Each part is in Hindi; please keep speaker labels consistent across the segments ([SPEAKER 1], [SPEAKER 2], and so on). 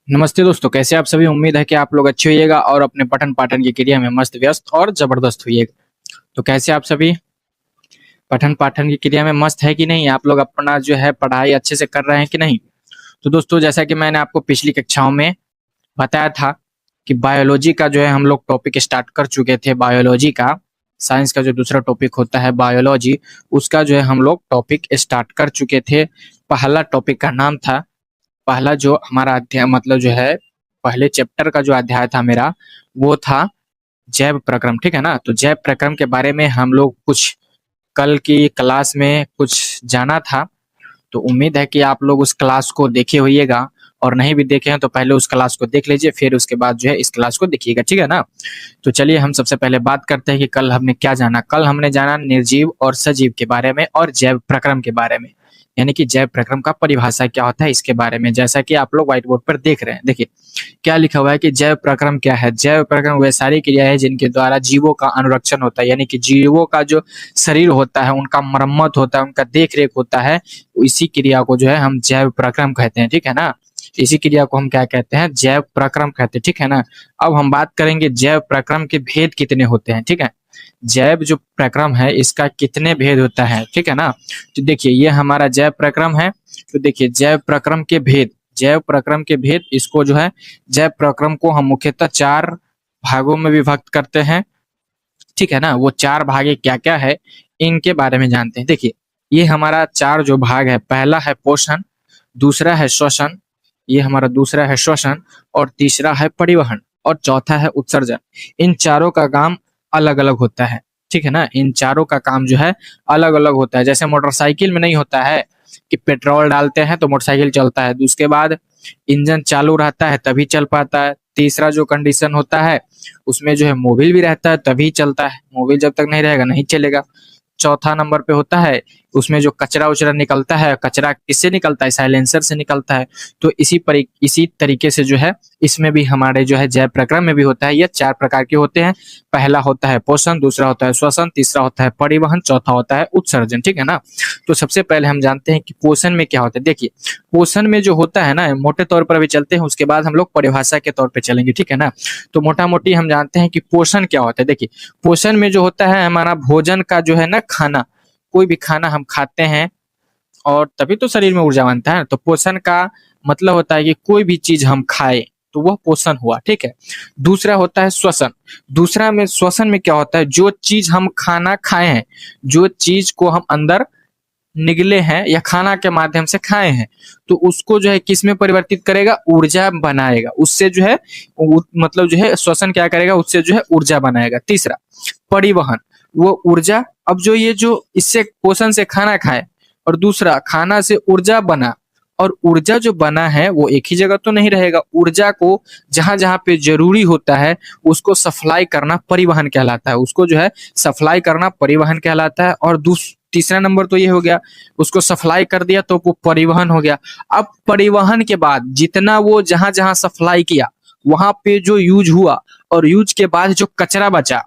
[SPEAKER 1] नमस्ते दोस्तों, कैसे आप सभी। उम्मीद है कि आप लोग अच्छे होइएगा और अपने पठन पाठन की क्रिया में मस्त व्यस्त और जबरदस्त होइएगा। तो कैसे आप सभी पठन पाठन की क्रिया में मस्त है कि नहीं, आप लोग अपना जो है पढ़ाई अच्छे से कर रहे हैं कि नहीं। तो दोस्तों, जैसा कि मैंने आपको पिछली कक्षाओं में बताया था कि बायोलॉजी का जो है हम लोग टॉपिक स्टार्ट कर चुके थे। बायोलॉजी का साइंस का जो दूसरा टॉपिक होता है बायोलॉजी, उसका जो है हम लोग टॉपिक स्टार्ट कर चुके थे। पहला टॉपिक का नाम था, पहला जो हमारा अध्याय मतलब जो है पहले चैप्टर का जो अध्याय था मेरा, वो था जैव प्रक्रम। ठीक है ना। तो जैव प्रक्रम के बारे में हम लोग कुछ कल की क्लास में कुछ जाना था। तो उम्मीद है कि आप लोग उस क्लास को देखे होइएगा, और नहीं भी देखे हैं तो पहले उस क्लास को देख लीजिए, फिर उसके बाद जो है इस क्लास को देखिएगा। ठीक है ना। तो चलिए हम सबसे पहले बात करते हैं कि कल हमने क्या जाना। कल हमने जाना निर्जीव और सजीव के बारे में और जैव प्रक्रम के बारे में, यानी कि जैव प्रक्रम का परिभाषा क्या होता है इसके बारे में। जैसा कि आप लोग व्हाइट बोर्ड पर देख रहे हैं, देखिए क्या लिखा हुआ है कि जैव प्रक्रम क्या है। जैव प्रक्रम वह सारी क्रिया है जिनके द्वारा जीवों का अनुरक्षण होता है, यानी कि जीवों का जो शरीर होता है उनका मरम्मत होता है, उनका देख रेख होता है। इसी क्रिया को जो है हम जैव प्रक्रम कहते हैं। ठीक है ना। इसी क्रिया को हम क्या कहते हैं, जैव प्रक्रम कहते हैं। ठीक है ना। अब हम बात करेंगे जैव प्रक्रम के भेद कितने होते हैं। ठीक है। जैव जो प्रक्रम है इसका कितने भेद होता है। ठीक है ना। तो देखिए ये हमारा जैव प्रक्रम है। तो देखिए जैव प्रक्रम के भेद, जैव प्रक्रम के भेद, इसको जो है जैव प्रक्रम को हम मुख्यतः चार भागों में विभक्त करते हैं। ठीक है ना। वो चार भागे क्या क्या है इनके बारे में जानते हैं। देखिए ये हमारा चार जो भाग है, पहला है पोषण, दूसरा है श्वसन, ये हमारा दूसरा है श्वसन, और तीसरा है परिवहन, और चौथा है उत्सर्जन। इन चारों का काम अलग अलग होता है। ठीक है ना। इन चारों का काम जो है अलग अलग होता है। जैसे मोटरसाइकिल में नहीं होता है कि पेट्रोल डालते हैं तो मोटरसाइकिल चलता है, उसके बाद इंजन चालू रहता है तभी चल पाता है। तीसरा जो कंडीशन होता है उसमें जो है मोबिल भी रहता है तभी चलता है, मोबिल जब तक नहीं रहेगा नहीं चलेगा। चौथा नंबर पे होता है उसमें जो कचरा उचरा निकलता है, कचरा किससे निकलता है, साइलेंसर से निकलता है। तो इसी तरीके से जो है इसमें भी हमारे जो है जैव प्रक्रम में भी होता है। ये चार प्रकार के होते हैं। पहला होता है पोषण, दूसरा होता है श्वसन, तीसरा होता है परिवहन, चौथा होता है उत्सर्जन। ठीक है ना। तो सबसे पहले हम जानते हैं कि पोषण में क्या होता है। देखिए पोषण में जो होता है ना, मोटे तौर पर अभी चलते हैं, उसके बाद हम लोग परिभाषा के तौर पर चलेंगे। ठीक है ना। तो मोटा मोटी हम जानते हैं कि पोषण क्या होता है। देखिए पोषण में जो होता है हमारा भोजन का जो है ना, खाना, कोई भी खाना हम खाते हैं और तभी तो शरीर में ऊर्जा बनता है। तो पोषण का मतलब होता है कि कोई भी चीज हम खाए तो वह पोषण हुआ। ठीक है। दूसरा होता है श्वसन। दूसरा में श्वसन में क्या होता है, जो चीज हम खाना खाए हैं, जो चीज को हम अंदर निगले हैं या खाना के माध्यम से खाए हैं, तो उसको जो है किस में परिवर्तित करेगा, ऊर्जा बनाएगा। उससे जो है मतलब जो है श्वसन क्या करेगा, उससे जो है ऊर्जा बनाएगा। तीसरा परिवहन, वो ऊर्जा, अब जो ये जो इससे पोषण से खाना खाए और दूसरा खाना से ऊर्जा बना, और ऊर्जा जो बना है वो एक ही जगह तो नहीं रहेगा, ऊर्जा को जहां जहां पे जरूरी होता है उसको सप्लाई करना परिवहन कहलाता है। उसको जो है सप्लाई करना परिवहन कहलाता है। और तीसरा नंबर तो ये हो गया, उसको सप्लाई कर दिया तो वो परिवहन हो गया। अब परिवहन के बाद जितना वो जहां जहां सप्लाई किया वहां पे जो यूज हुआ, और यूज के बाद जो कचरा बचा,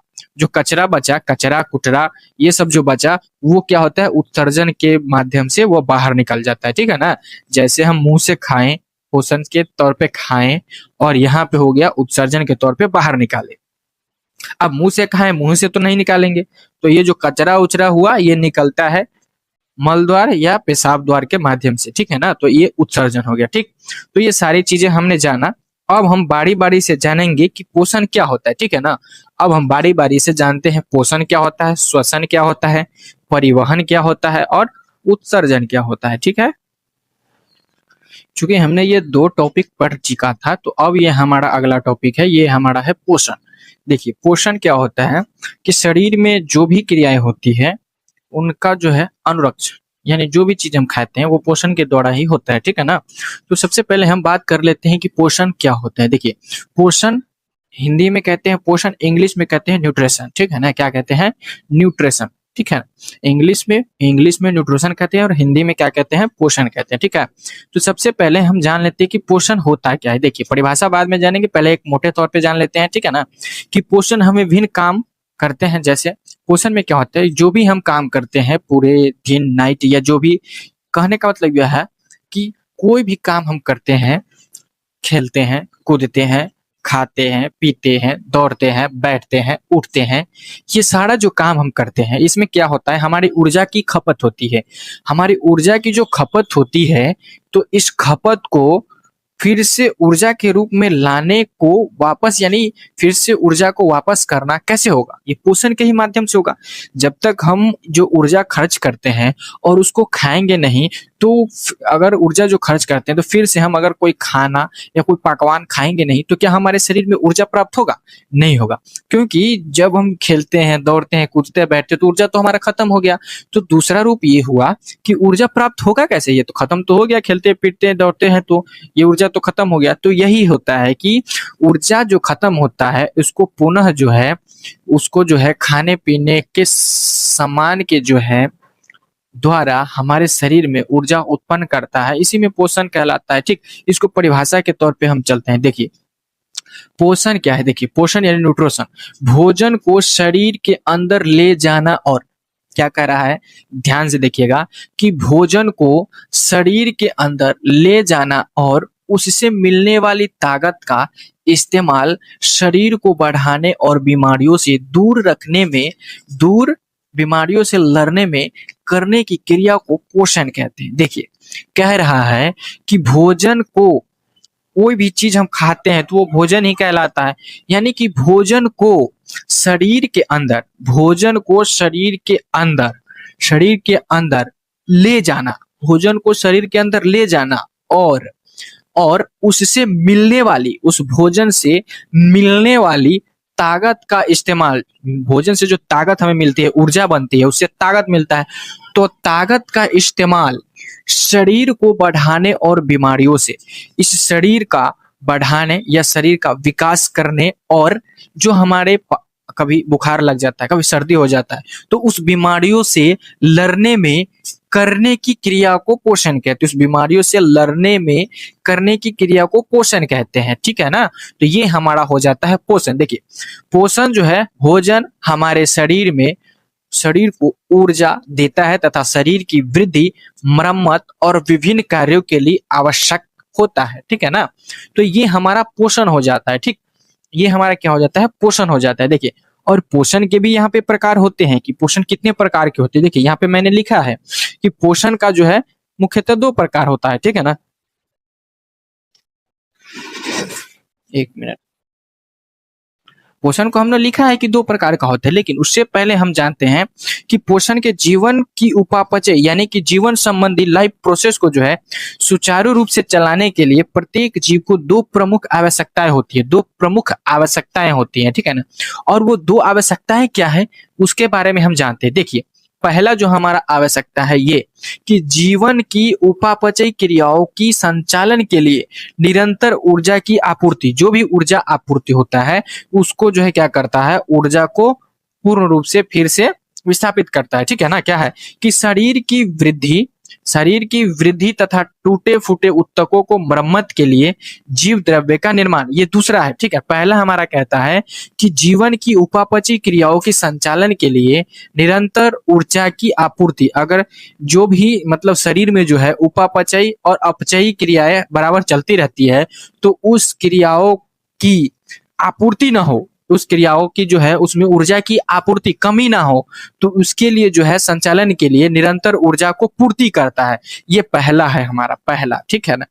[SPEAKER 1] कचरा कुचरा ये सब जो बचा, वो क्या होता है, उत्सर्जन के माध्यम से वो बाहर निकल जाता है। ठीक है ना। जैसे हम मुंह से खाएं, पोषण के तौर पे खाएं, और यहाँ पे हो गया उत्सर्जन के तौर पे बाहर निकाले। अब मुंह से खाएं, मुंह से तो नहीं निकालेंगे, तो ये जो कचरा उचरा हुआ ये निकलता है मल द्वार या पेशाब द्वार के माध्यम से। ठीक है ना। तो ये उत्सर्जन हो गया। ठीक। तो ये सारी चीजें हमने जाना। अब हम बारी बारी से जानेंगे कि पोषण क्या होता है। ठीक है ना। अब हम बारी बारी से जानते हैं पोषण क्या होता है, श्वसन क्या होता है, परिवहन क्या होता है, और उत्सर्जन क्या होता है। ठीक है। चूंकि हमने ये दो टॉपिक पढ़ चुका था, तो अब ये हमारा अगला टॉपिक है, ये हमारा है पोषण। देखिए पोषण क्या होता है कि शरीर में जो भी क्रियाएं होती है उनका जो है अनुरक्षण, यानी जो भी चीज हम खाते हैं वो पोषण के द्वारा ही होता है। ठीक है ना। तो सबसे पहले हम बात कर लेते हैं कि पोषण क्या होता है। देखिए पोषण हिंदी में कहते हैं पोषण, इंग्लिश में कहते हैं न्यूट्रिशन। ठीक है ना। क्या कहते हैं, न्यूट्रिशन। ठीक है। इंग्लिश में न्यूट्रिशन कहते हैं और हिंदी में क्या कहते हैं, पोषण कहते हैं। ठीक है। तो सबसे पहले हम जान लेते हैं कि पोषण होता क्या है। देखिए परिभाषा बाद में जानेंगे, पहले एक मोटे तौर पे जान लेते हैं। ठीक है ना। कि पोषण हमें विभिन्न काम करते हैं। जैसे पोषण में क्या होता है, जो भी हम काम करते हैं पूरे दिन नाइट, या जो भी, कहने का मतलब यह है कि कोई भी काम हम करते हैं खेलते हैं, कूदते हैं, खाते हैं, पीते हैं, दौड़ते हैं, बैठते हैं, उठते हैं, ये सारा जो काम हम करते हैं इसमें क्या होता है, हमारी ऊर्जा की खपत होती है। हमारी ऊर्जा की जो खपत होती है, तो इस खपत को फिर से ऊर्जा के रूप में लाने को वापस, यानी फिर से ऊर्जा को वापस करना कैसे होगा, ये पोषण के ही माध्यम से होगा। जब तक हम जो ऊर्जा खर्च करते हैं और उसको खाएंगे नहीं, तो अगर ऊर्जा जो खर्च करते हैं तो फिर से हम अगर कोई खाना या कोई पकवान खाएंगे नहीं, तो क्या हमारे शरीर में ऊर्जा प्राप्त होगा? नहीं होगा, क्योंकि जब हम खेलते हैं, दौड़ते हैं, कूदते हैं, बैठते हैं, तो ऊर्जा तो हमारा खत्म हो गया। तो दूसरा रूप ये हुआ कि ऊर्जा प्राप्त होगा कैसे, ये तो खत्म तो हो गया, खेलते पीटते हैं, दौड़ते हैं, तो ये ऊर्जा तो खत्म हो गया। तो यही होता है कि ऊर्जा जो खत्म होता है उसको पुनः जो है, उसको जो है खाने पीने के सामान के जो है द्वारा हमारे शरीर में ऊर्जा उत्पन्न करता है, इसी में पोषण कहलाता है। ठीक, इसको परिभाषा के तौर पे हम चलते हैं। देखिए पोषण क्या है, देखिए पोषण यानी न्यूट्रिशन, भोजन को शरीर के अंदर ले जाना, और क्या कह रहा है, ध्यान से देखिएगा कि भोजन को शरीर के अंदर ले जाना और उससे मिलने वाली ताकत का इस्तेमाल शरीर को बढ़ाने और बीमारियों से दूर रखने में, दूर बीमारियों से लड़ने में करने की क्रिया को पोषण कहते हैं। देखिए कह रहा है कि भोजन को, कोई भी चीज हम खाते हैं तो वो भोजन ही कहलाता है, यानी कि भोजन को शरीर के अंदर, भोजन को शरीर के अंदर, शरीर के अंदर ले जाना, भोजन को शरीर के अंदर ले जाना और उससे मिलने वाली, उस भोजन से मिलने वाली ताकत का इस्तेमाल, भोजन से जो ताकत हमें मिलती है, ऊर्जा बनती है, उससे ताकत मिलता है, तो ताकत का इस्तेमाल शरीर को बढ़ाने और बीमारियों से, इस शरीर का बढ़ाने या शरीर का विकास करने, और जो हमारे कभी बुखार लग जाता है, कभी सर्दी हो जाता है, तो उस बीमारियों से लड़ने में करने की क्रिया को पोषण कहते हैं। उस बीमारियों से लड़ने में करने की क्रिया को पोषण कहते हैं, ठीक है ना। तो ये हमारा हो जाता है पोषण। देखिए पोषण जो है, भोजन हमारे शरीर में, शरीर को ऊर्जा देता है तथा शरीर की वृद्धि, मरम्मत और विभिन्न कार्यों के लिए आवश्यक होता है, ठीक है ना। तो ये हमारा पोषण हो जाता है। ठीक, ये हमारा क्या हो जाता है, पोषण हो जाता है। देखिए और पोषण के भी यहाँ पे प्रकार होते हैं कि पोषण कितने प्रकार के होते हैं। देखिए यहाँ पे मैंने लिखा है कि पोषण का जो है मुख्यतः 2 प्रकार होता है, ठीक है ना। 1 मिनट, पोषण को हमने लिखा है कि 2 प्रकार का होता है, लेकिन उससे पहले हम जानते हैं कि पोषण के जीवन की उपापचय, यानी कि जीवन संबंधी लाइफ प्रोसेस को जो है सुचारू रूप से चलाने के लिए प्रत्येक जीव को 2 प्रमुख आवश्यकताएं होती है, 2 प्रमुख आवश्यकताएं होती हैं, ठीक है ना। और वो 2 आवश्यकताएं क्या है उसके बारे में हम जानते हैं। देखिए पहला जो हमारा आवश्यकता है ये कि जीवन की उपापचय क्रियाओं की संचालन के लिए निरंतर ऊर्जा की आपूर्ति, जो भी ऊर्जा आपूर्ति होता है उसको जो है क्या करता है, ऊर्जा को पूर्ण रूप से फिर से विस्थापित करता है, ठीक है ना। क्या है कि शरीर की वृद्धि तथा टूटे फूटे ऊतकों को मरम्मत के लिए जीव द्रव्य का निर्माण, ये दूसरा है, ठीक है। पहला हमारा कहता है कि जीवन की उपापचय क्रियाओं के संचालन के लिए निरंतर ऊर्जा की आपूर्ति, अगर जो भी मतलब शरीर में जो है उपापचय और अपचयी क्रियाएं बराबर चलती रहती है, तो उस क्रियाओं की आपूर्ति ना हो, उस क्रियाओं की जो है उसमें ऊर्जा की आपूर्ति कमी ना हो, तो उसके लिए जो है संचालन के लिए निरंतर ऊर्जा को पूर्ति करता है। ये पहला है हमारा, पहला, ठीक है ना।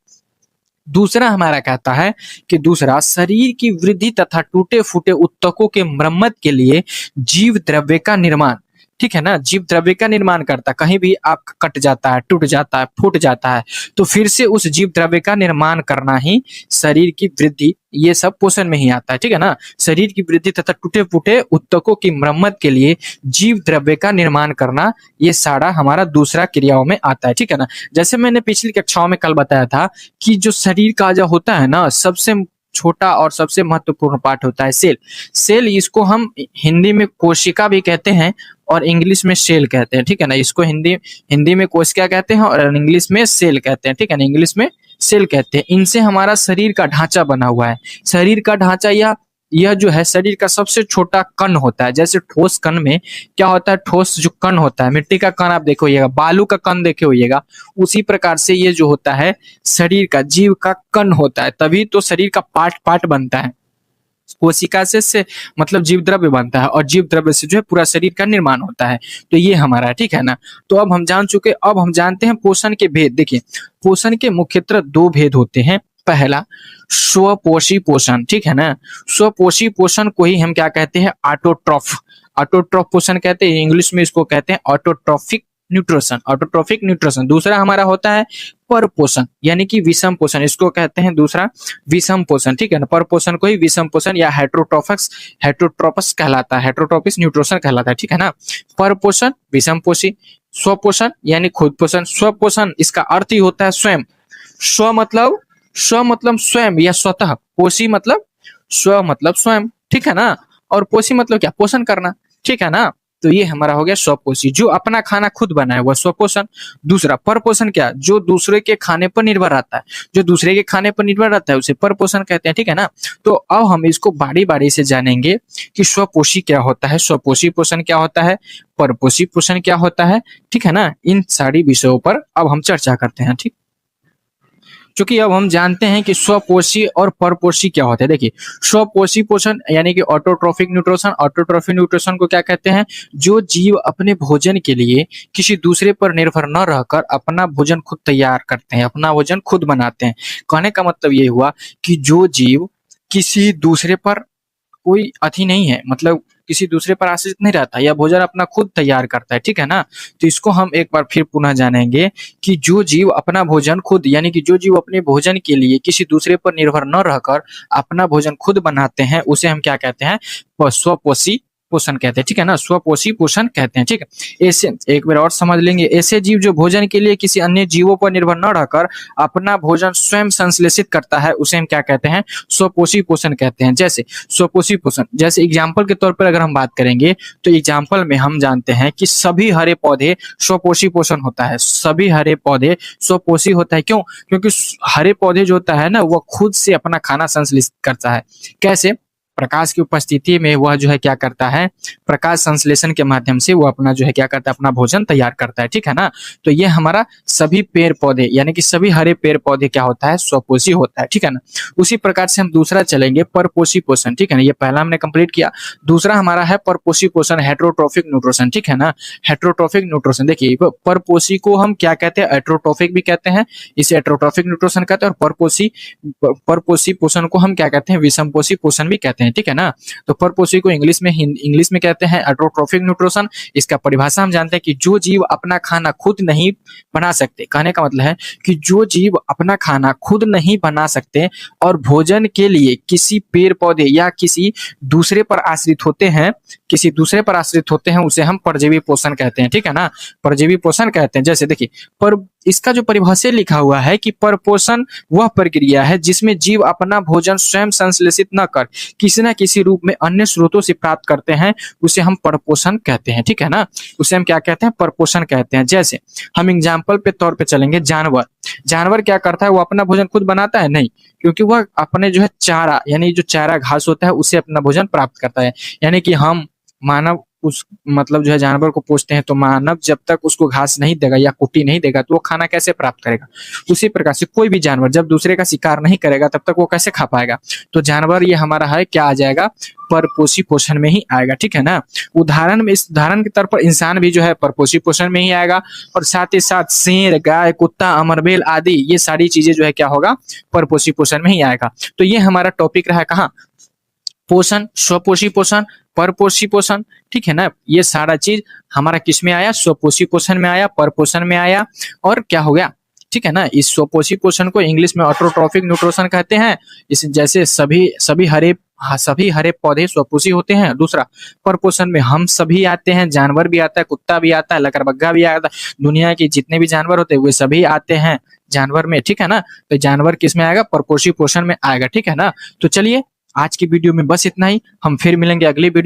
[SPEAKER 1] दूसरा हमारा कहता है कि दूसरा शरीर की वृद्धि तथा टूटे फूटे ऊतकों के मरम्मत के लिए जीव द्रव्य का निर्माण, ठीक है ना। जीव द्रव्य का निर्माण करता है, कहीं भी आप कट जाता है, टूट जाता है, फूट जाता है, तो फिर से उस जीव द्रव्य का निर्माण करना ही शरीर की वृद्धि, ये सब पोषण में ही आता है, ठीक है ना। शरीर की वृद्धि तथा टूटे फूटे ऊतकों की मरम्मत के लिए जीव द्रव्य का निर्माण करना, ये सारा हमारा दूसरा क्रियाओं में आता है, ठीक है ना। जैसे मैंने पिछली कक्षाओं में कल बताया था कि जो शरीर का जो होता है ना, सबसे छोटा और सबसे महत्वपूर्ण पार्ट होता है सेल। सेल, इसको हम हिंदी में कोशिका भी कहते हैं और इंग्लिश में सेल कहते हैं, ठीक है ना। इसको हिंदी में कोशिका कहते हैं और इंग्लिश में सेल कहते हैं, ठीक है ना। इंग्लिश में सेल कहते हैं। इनसे हमारा शरीर का ढांचा बना हुआ है। शरीर का ढांचा या यह जो है शरीर का सबसे छोटा कण होता है। जैसे ठोस कण में क्या होता है, ठोस जो कण होता है, मिट्टी का कण आप देखे होइएगा, बालू का कण देखे होइएगा, उसी प्रकार से ये जो होता है शरीर का जीव का कण होता है, तभी तो शरीर का पार्ट पार्ट बनता है। कोशिका से मतलब जीव द्रव्य बनता है और जीव द्रव्य से जो है पूरा शरीर का निर्माण होता है। तो ये हमारा है, ठीक है ना। तो अब हम जान चुके, अब हम जानते हैं पोषण के भेद। देखिए पोषण के मुख्यतः दो भेद होते हैं। पहला स्वपोषी पोषण, ठीक है ना। स्वपोषी पोषण को ही हम क्या कहते हैं, ऑटोट्रॉफ, ऑटोट्रॉफ पोषण कहते हैं, इंग्लिश में इसको कहते हैं ऑटोट्रॉफिक न्यूट्रिशन, ऑटोट्रॉफिक न्यूट्रिशन। दूसरा हमारा होता है पर पोषण यानी कि विषम पोषण, इसको कहते हैं दूसरा विषम पोषण, ठीक है ना। पर पोषण को ही विषम पोषण या हेट्रोट्रोफस हेट्रोट्रोपस कहलाता है, हेट्रोट्रोपिस न्यूट्रिशन कहलाता है, ठीक है ना। पर पोषण विषम पोषी, स्वपोषण यानी खुद पोषण। स्वपोषण इसका अर्थ ही होता है स्वयं, स्व मतलब स्वयं या स्वतः, पोषी मतलब स्व मतलब स्वयं, ठीक है ना। और पोषी मतलब क्या, पोषण करना, ठीक है ना। तो ये हमारा हो गया स्वपोषी, जो अपना खाना खुद बनाए वह स्वपोषण। दूसरा परपोषण क्या, जो दूसरे के खाने पर निर्भर रहता है, जो दूसरे के खाने पर निर्भर रहता है उसे परपोषण कहते हैं, ठीक है ना। तो अब हम इसको बारी बारी से जानेंगे कि स्वपोषी क्या होता है, स्वपोषी पोषण क्या होता है, परपोषी पोषण क्या होता है, ठीक है ना। इन सारी विषयों पर अब हम चर्चा करते हैं, ठीक। क्योंकि अब हम जानते हैं कि स्वपोषी और परपोषी क्या होता है। देखिए स्वपोषी पोषण यानी कि ऑटोट्रॉफिक न्यूट्रिशन, ऑटोट्रॉफिक न्यूट्रिशन को क्या कहते हैं, जो जीव अपने भोजन के लिए किसी दूसरे पर निर्भर न रहकर अपना भोजन खुद तैयार करते हैं, अपना भोजन खुद बनाते हैं। कहने का मतलब ये हुआ कि जो जीव किसी दूसरे पर कोई अति नहीं है, मतलब किसी दूसरे पर आश्रित नहीं रहता, या भोजन अपना खुद तैयार करता है, ठीक है ना। तो इसको हम एक बार फिर पुनः जानेंगे कि जो जीव अपना भोजन खुद यानी कि जो जीव अपने भोजन के लिए किसी दूसरे पर निर्भर न रहकर अपना भोजन खुद बनाते हैं उसे हम क्या कहते हैं, स्वपोषी पोषण कहते हैं, ठीक है ना। स्वपोषी पोषण कहते हैं, ठीक है। ऐसे एक बार और समझ लेंगे, ऐसे जीव जो भोजन के लिए किसी अन्य जीवों पर निर्भर न रहकर अपना भोजन स्वयं संश्लेषित करता है उसे हम क्या कहते हैं, स्वपोषी पोषण कहते हैं। जैसे स्वपोषी पोषण, जैसे एग्जाम्पल के तौर पर अगर हम बात करेंगे तो एग्जाम्पल में हम जानते हैं कि सभी हरे पौधे स्वपोषी पोषण होता है, सभी हरे पौधे स्वपोषी होता है। क्यों, क्योंकि हरे पौधे जो होता है ना वह खुद से अपना खाना संश्लेषित करता है। कैसे, प्रकाश की उपस्थिति में वह जो है क्या करता है, प्रकाश संश्लेषण के माध्यम से वो अपना जो है क्या करता है, अपना भोजन तैयार करता है, ठीक है ना। तो ये हमारा सभी पेड़ पौधे यानी कि सभी हरे पेड़ पौधे क्या होता है, स्वपोषी होता है, ठीक है ना। उसी प्रकार से हम दूसरा चलेंगे परपोषी पोषण, ठीक है ना। ये पहला हमने कंप्लीट किया। दूसरा हमारा है परपोषी पोषण, हेट्रोट्रोफिक न्यूट्रिशन, ठीक है ना। हेट्रोट्रोफिक न्यूट्रिशन, देखिए परपोषी को हम क्या कहते हैं, हेट्रोट्रोफिक भी कहते हैं, इसे हेट्रोट्रोफिक न्यूट्रिशन कहते हैं। और परपोषी पोषण को हम क्या कहते हैं, विषमपोषी पोषण भी कहते हैं, ठीक है ना। तो परपोषी को इंग्लिश में कहते हैं हेट्रोट्रोफिक न्यूट्रिशन। इसका परिभाषा हम जानते हैं कि जो जीव अपना खाना खुद नहीं बना सकते, कहने का मतलब है कि जो जीव अपना खाना खुद नहीं बना सकते और भोजन के लिए किसी पेड़ पौधे या किसी दूसरे पर आश्रित होते हैं, किसी दूसरे पर आश्रित होते हैं उसे हम परजीवी पोषण कहते हैं, ठीक है ना। परजीवी पोषण कहते हैं। जैसे देखिए पर इसका जो परिभाषा लिखा हुआ है कि परपोषण वह प्रक्रिया है जिसमें जीव अपना भोजन स्वयं संश्लेषित न कर किसी न किसी रूप में अन्य स्रोतों से प्राप्त करते हैं, उसे हम परपोषण कहते हैं, ठीक है ना। उसे हम क्या कहते हैं, परपोषण कहते हैं। जैसे हम एग्जाम्पल पे तौर पे चलेंगे, जानवर क्या करता है, वो अपना भोजन खुद बनाता है नहीं, क्योंकि वह अपने जो है चारा यानी जो चारा घास होता है उसे अपना भोजन प्राप्त करता है। यानी कि हम मानव उस मतलब जो है जानवर को पोसते हैं तो मानव जब तक उसको घास नहीं देगा या कुट्टी नहीं देगा तो वो खाना कैसे प्राप्त करेगा। उसी प्रकार से कोई भी जानवर जब दूसरे का शिकार नहीं करेगा तब तक वो कैसे खा पाएगा। तो जानवर ये हमारा है क्या आ जाएगा, परपोषी पोषण में ही आएगा, ठीक है ना। इस उदाहरण के तौर पर इंसान भी जो है परपोषी पोषण में ही आएगा, और साथ ही साथ शेर, गाय, कुत्ता, अमरबेल आदि ये सारी चीजें जो है क्या होगा, परपोषी पोषण में ही आएगा। तो ये हमारा टॉपिक रहा कहाँ, पोषण, स्वपोषी पोषण, परपोषी पोषण, ठीक है ना। ये सारा चीज हमारा किस में आया, स्वपोषी पोषण में आया, परपोषण में आया, और क्या हो गया, ठीक है ना। इस स्वपोषी पोषण को इंग्लिश में ऑटोट्रॉफिक न्यूट्रिशन कहते हैं। इस जैसे सभी हरे पौधे स्वपोषी होते हैं। दूसरा परपोषण में हम सभी आते हैं, जानवर भी आता है, कुत्ता भी आता है, लकड़बग्गा भी आता है, दुनिया के जितने भी जानवर होते हैं वे सभी आते हैं जानवर में, ठीक है ना। तो जानवर किस में आएगा, परपोषी पोषण में आएगा, ठीक है ना। तो चलिए आज की वीडियो में बस इतना ही, हम फिर मिलेंगे अगली वीडियो।